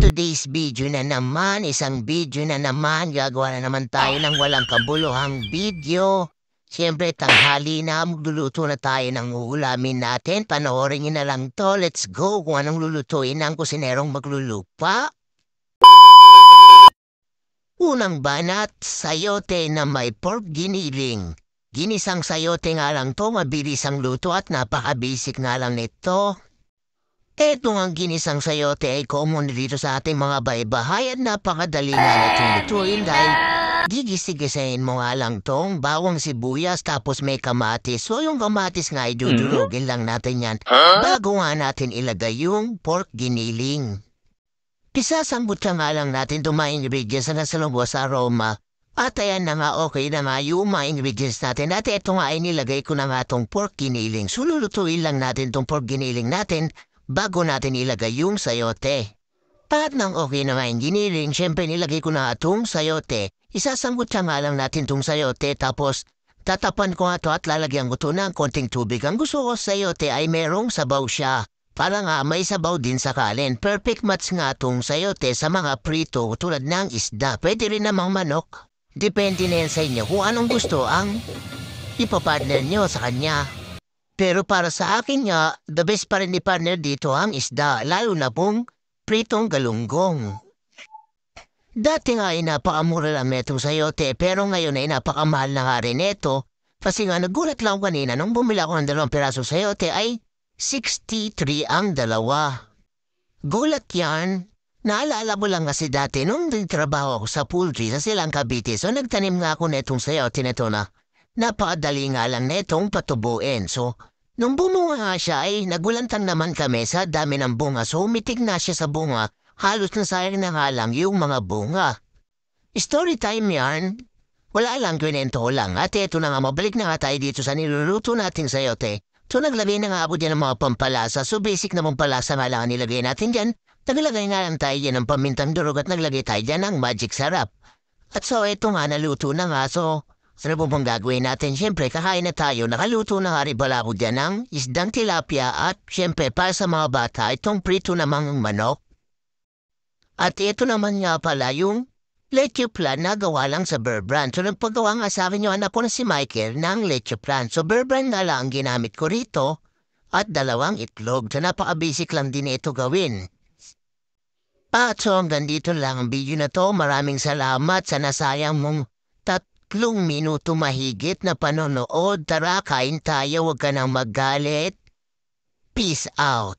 today's video na naman, isang video na naman, gagawa na naman tayo ng walang kabuluhang video. Siyempre, tanghali na, magluluto na tayo ng uulamin natin. Panoorin nyo na lang to, let's go kung anong lulutuin ng kusinerong maglulupa. Unang banat, sayote na may pork giniling. Ginisang sayote nga lang to, mabilis ang luto at napaka-basic nga lang nito. Eto ang ginisang sayote ay common dito sa ating mga baybahay at napakadali nga natong lutuin dahil gigisigisayin mo nga lang tong bawang sibuyas tapos may kamatis. So yung kamatis nga ay dudurugin lang natin yan bago nga natin ilagay yung pork giniling. Isasambot ka nga lang natin itong mga ingredients na nasa lubos sa aroma. At ayan na nga, okay na nga yung mga ingredients natin. At ito nga ay nilagay ko na nga itong pork giniling. So lulutuin lang natin itong pork giniling natin bago natin ilagay yung sayote. At nang okay na nga yung giniling, syempre nilagay ko na itong sayote. Isasambot ka nga lang natin itong sayote tapos tatapan ko nga ito at lalagyan ko ito ng konting tubig. Ang gusto ko sa sayote ay merong sabaw siya. Para nga may sabaw din sa kanin. Perfect match nga itong sayote sa mga prito tulad ng isda. Pwede rin namang manok. Depende na yan sa inyo kung anong gusto ang ipapartner nyo sa kanya. Pero para sa akin nga, the best pa rin ni partner dito ang isda, lalo na pong pritong galunggong. Dati nga ay napakamura lang netong sayote, pero ngayon ay napakamahal na nga rin ito. Kasi nga nagulat lang kanina nung bumili ako ng 2 pirasong sayote ay 63 ang dalawa. Gulat yan. Naalala mo lang kasi dati nung nagtrabaho ako sa poultry sa Silang Cavite, so nagtanim nga ako netong sayote neto na napakadali nga lang netong patubuin. So, nung bumunga nga siya ay nagulantan naman kami sa dami ng bunga. So, umitig na siya sa bunga. Halos nasayang na nga lang yung mga bunga. Story time yan. Wala lang, kwento ko lang. At eto na nga, mabalik na nga tayo dito sa niluluto nating sayote. So, naglagay na nga ako dyan ng mga pampalasa. So, basic na pampalasa nga lang nilagay natin dyan. Naglagay nga lang tayo dyan ng pamintang durog at naglagay tayo dyan ng magic sarap. At so, eto nga, naluto na nga. So, ano po pong gagawin natin? Siyempre, kakain na tayo. Nakaluto na nga rin pala ako dyan ng isdang tilapia at siyempre, para sa mga bata, itong prito namang manok. At ito naman nga pala yung leche plan na gawa lang sa Bear Brand. So, nagpagawa nga sa akin yung anak ko na si Michael ng leche plan. So, Bear Brand nga lang ang ginamit ko rito at 2 itlog. So, napaka-basic lang din ito gawin. At so, hanggang dito lang ang video na to. Maraming salamat sa nasayang mong 3 minuto mahigit na panonood. Tara, kain tayo. Huwag ka nang magalit. Peace out.